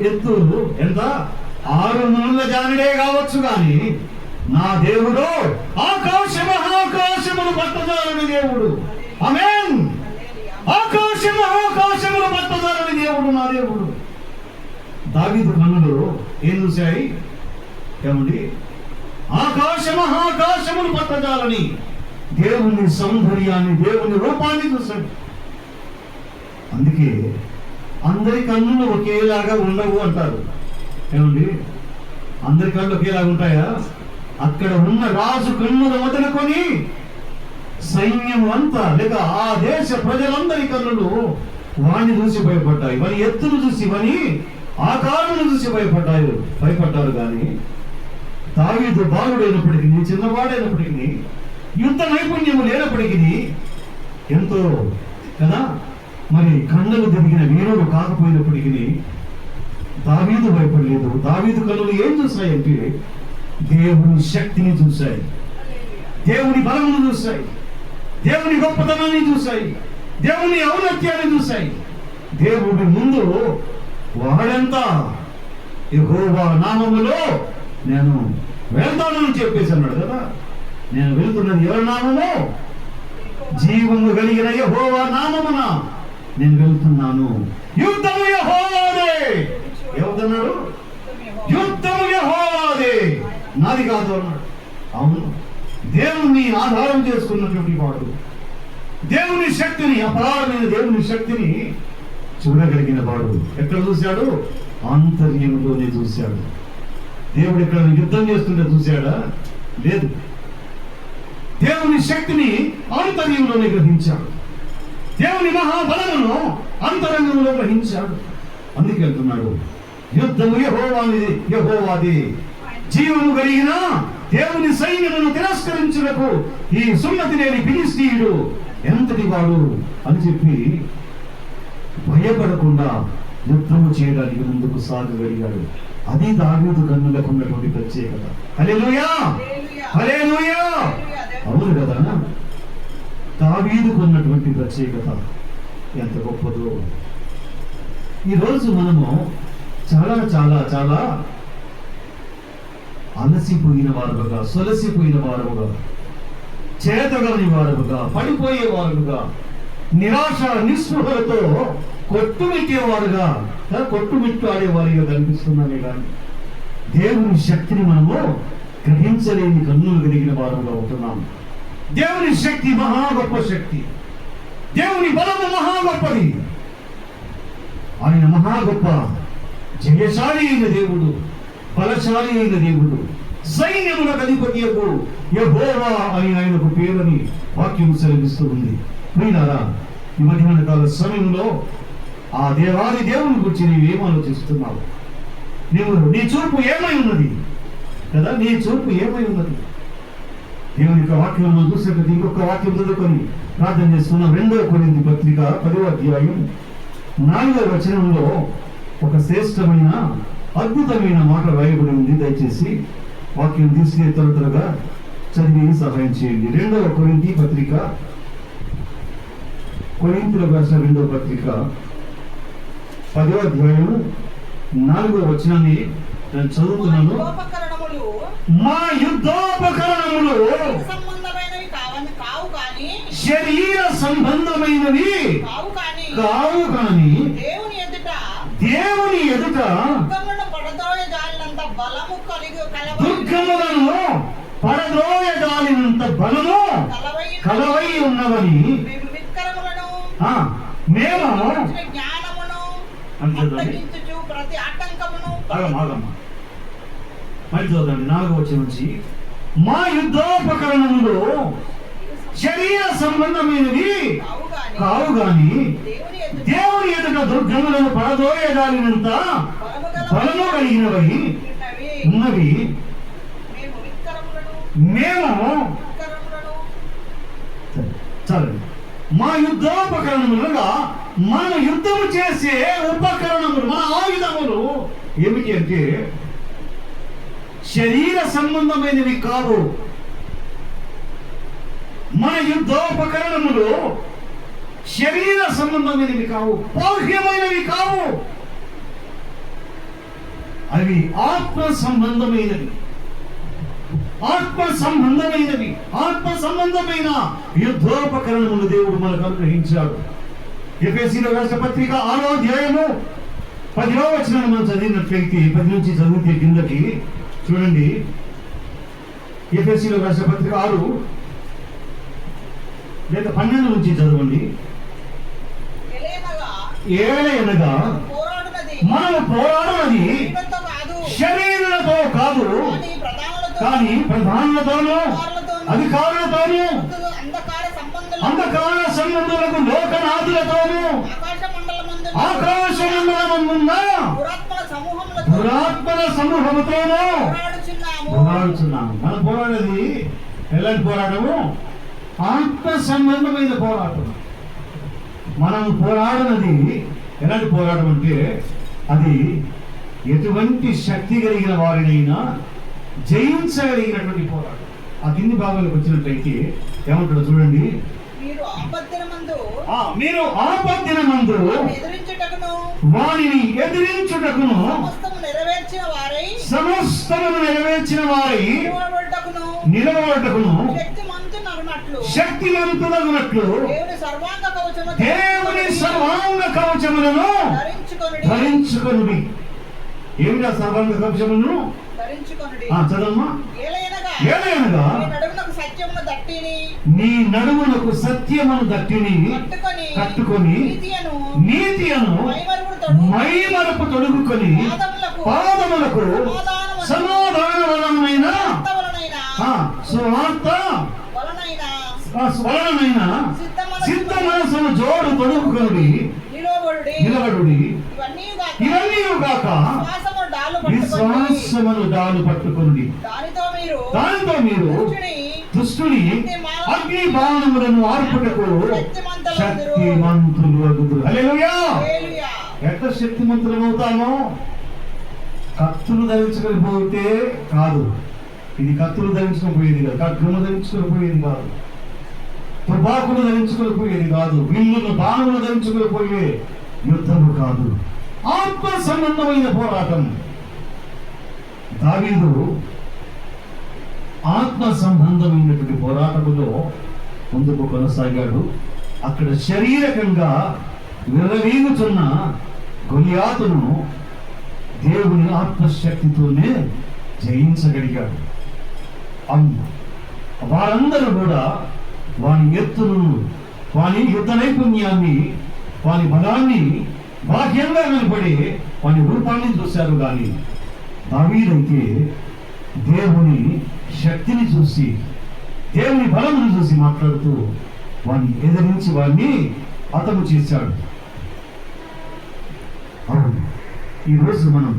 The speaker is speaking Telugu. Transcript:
ఎత్తు ఎంత 6 ముళ్ళ జానుడే కావచ్చు కానీ నా దేవుడు ఆకాశములు పట్టజాలని దేవుడు. ఆమేన్. ఆకాశములు పట్టజాలని దేవుడు నా దేవుడు. దావీదు కన్నులు ఏం చూశాయి ఏమండి? ఆకాశములు పట్టజాలని దేవుని సౌందర్యాన్ని, దేవుని రూపాన్ని చూశాడు. అందుకే అందరి కన్నులు ఒకేలాగా ఉండవు అంటారు. ఏమండి? అందరి కళ్ళు ఒకేలాగా ఉంటాయా? అక్కడ ఉన్న రాజు కన్నులు మొదలుకొని సైన్యం అంతా లేక ఆ దేశ ప్రజలందరి కన్నులు వాణ్ణి చూసి భయపడ్డాయి. వాని ఎత్తును చూసి, వాని ఆకారమును చూసి భయపడ్డారు. కానీ దావీదు బాలుడైనప్పటికీ, చిన్నవాడైనప్పటికీ, యుద్ధ నైపుణ్యము లేనప్పటికీ, ఎంతో కదా మరి కన్నులు తిరిగిన వీరుడు కాకపోయినప్పటికీ దావీదు భయపడలేదు. దావీదు కన్నులు ఏం చూశాయంటే దేవుని శక్తిని చూశాయి, దేవుని బలమును చూశాయి, దేవుని గొప్పతనాన్ని చూశాయి, దేవుని ఔన్నత్యాన్ని చూశాయి. దేవుడి ముందు వాడంతా యెహోవా నామములో నేను వెళ్తానని చెప్పేసి అన్నాడు కదా. నేను వెళ్తున్నది ఎవరి నామము? జీవము కలిగిన యెహోవా నామమున నేను వెళ్తున్నాను. యుద్ధము యెహోవాదే. ఎవరన్నాడు? యుద్ధము యెహోవాదే, నాది కాదు అన్నాడు. అవును, దేవుని ఆధారం చేసుకున్నటువంటి వాడు, దేవుని శక్తిని, అపారమైన దేవుని శక్తిని చూడగలిగిన వాడు ఎక్కడ చూశాడు? ఆంతర్యంలోనే చూశాడు. దేవుడు ఎక్కడ యుద్ధం చేస్తుంటే చూశాడా? లేదు. దేవుని శక్తిని ఆంతర్యంలోనే గ్రహించాడు. దేవుని మహాబలమును అంతరంగంలో గ్రహించాడు. అందుకే అంటున్నాడు యుద్ధము యెహోవాది. జీవము కలిగిన దేవుని సైన్యమును తిరస్కరించుటకు ఈ సున్నతి లేని ఫిలిష్తీయుడు ఎంతటి వాడు అని చెప్పి భయపడకుండా యుద్ధము చేయడానికి ముందుకు సాగగలిగాడు. అది దావీదు కన్నులకు ఉన్నటువంటి ప్రత్యేకత. హల్లెలూయా, హల్లెలూయా. అవును కదా, దావీదుకు ఉన్నటువంటి ప్రత్యేకత ఎంత గొప్పదో. ఈరోజు మనము చాలా చాలా చాలా అలసిపోయిన వారుగా, సొలసిపోయిన వారుగా, చేతగలని వారుగా, పడిపోయే వారుగా, నిరాశ నిస్పృహలతో కొట్టుమిట్టేవారుగా, కొట్టుమిట్టాడేవారిగా కనిపిస్తున్నామే కానీ దేవుని శక్తిని మనము గ్రహించలేని కన్నులు కలిగిన వారుగా ఉంటున్నాము. దేవుని శక్తి మహా గొప్ప శక్తి, దేవుని బలము మహా గొప్పది. ఆయన మహా గొప్ప జయశాలి అయిన దేవుడు, బలశాలి అయిన దేవుడు, సైన్యములకు అధిపతియకు యెహోవా అని ఆయనకు పేరని వాక్యం సెలవిస్తూ ఉంది. ప్రియులారా, ఈ మధ్యాహ్న కాల సమయంలో ఆ దేవాది దేవుని గురించి నీవేం ఆలోచిస్తున్నావు? నీ చూపు ఏమై ఉన్నది కదా? నీ చూపు ఏమై ఉన్నది? దేవుని యొక్క వాక్యంలో చూసేది ఇంకొక వాక్యం చదువుకొని ప్రార్థన చేస్తున్నాం. 2 కొరింథీ పత్రిక 10వ అధ్యాయం 4వ వచనంలో ఒక శ్రేష్టమైన అద్భుతమైన మాట రాయబడి ఉంది. దయచేసి వాక్యం తీసుకునే త్వరగా చదివి సహాయం చేయండి. 2వ కొరింథీ పత్రిక, కొరింథీయులకు రాసిన 2వ పత్రిక 10వ అధ్యాయం 4వ వచనాన్ని నేను చదువుతున్నాను. మా యుద్ధోపకరణములు శరీర సంబంధమైనవి కావు కానీ దేవుని ఎదుట దుర్గములను పడద్రోయజాలినంత బలము కలవై ఉన్నవని మేము మరి చూడండి 4వ వచనం నుంచి, మా యుద్ధోపకరణములు శరీర సంబంధమైనవి కావు గాని దేవుని ఎదుట దుర్గములను పడదోయజాలినంత బలము కలిగినవై ఉన్నవి. మేము చాలండి. మా యుద్ధోపకరణములుగా మన యుద్ధము చేసే ఉపకరణములు, మన ఆయుధములు ఏమిటి అంటే శరీర సంబంధమైనవి కావు. మన యుద్ధోపకరణములు శరీర సంబంధమైనవి కావు, బాహ్యమైనవి కావు. అవి ఆత్మ సంబంధమైనవి. ఆత్మ సంబంధమైనవి, ఆత్మ సంబంధమైన యుద్ధోపకరణములు దేవుడు మనకు అనుగ్రహించాడు. ఎఫెసీయులకు రాసిన పత్రిక 6వ అధ్యాయము 10వ వచనాన్ని మనం చదివినట్లయితే, 10 నుంచి చదివితే కిందకి చూడండి. ఎఫెసీయులకు రాసిన పత్రిక 6 లేదా 12 నుంచి చదవండి. ఏలయనగా మనం పోరాడునది శరీరులతో కాదు, కానీ ప్రధానులతోనూ అధికారులతోనూ అంధకార సంబంధులకు లోకనాథులతోనూ ఆకాశమండలమున్న దురాత్మల సమూహముతోనూ పోరాడుచున్నాము. మనం పోరాడేది ఎలాంటి పోరాటము? ఆత్మ సంబంధమైన పోరాటం. మనం పోరాడినది ఎలాంటి పోరాటం అంటే, అది ఎటువంటి శక్తి కలిగిన వారినైనా జయించగలిగినటువంటి పోరాటం. ఆ కింది భాగాలకు వచ్చినట్లయితే ఏమంటాడు చూడండి. మీరు ఆపత్తినమందు వారిని ఎదిరించుటకును సమస్తమును నెరవేర్చిన వారై నిలబడటకును శక్తివంతులగునట్లు దేవుని సర్వాంగ కవచములను ధరించుకొనుడి. ఏమిటా సర్వాంగ కవచములను చదవమ్మా. ఏలయనగా నీ నడుమునకు సత్యమును దట్టిని కట్టుకొని నీతియను మైమరపు తొడుగుకొని పాదములకు సమాధానమైన సువార్త వలనైన సిద్ధ మనసును జోడు తొడుగుకొని నిలబడుడి. ఇవన్నీ గాక విశ్వాసమును డాలు పట్టుకొనుడి. దానితో మీరు దుష్టుని అగ్ని బాణములను ఆర్పుటకు శక్తిమంతులు అగుదురు. హల్లెలూయా. ఎట్లా శక్తిమంతులు అవుతామో? కత్తులు ధరించకపోతే కాదు. ఇది కత్తులు ధరించకపోయేది కాదు, ఖడ్గములు ధరించకపోయేది కాదు, తుపాకులు ధరించకపోయేది కాదు, విల్లును బాణములు ధరించకపోయే యుద్ధము కాదు. ఆత్మ సంబంధమైన పోరాటం. దావీదు ఆత్మ సంబంధమైనటువంటి పోరాటములో ముందుకు కొనసాగాడు. అక్కడ శారీరకంగా విరవీగుతున్న గొలియాతును దేవుని ఆత్మశక్తితోనే జయించగలిగాడు. వారందరూ కూడా వాని ఎత్తును, వాని యుద్ధ నైపుణ్యాన్ని, వాని బలాన్ని బాహ్యంగా నిలబడి వాని రూపాన్ని చూశారు. కానీ దావీదైతే దేవుని శక్తిని చూసి, దేవుని బలమును చూసి మాట్లాడుతూ వాడిని ఎదిరించి వాడిని హతము చేశాడు. అవును, ఈరోజు మనం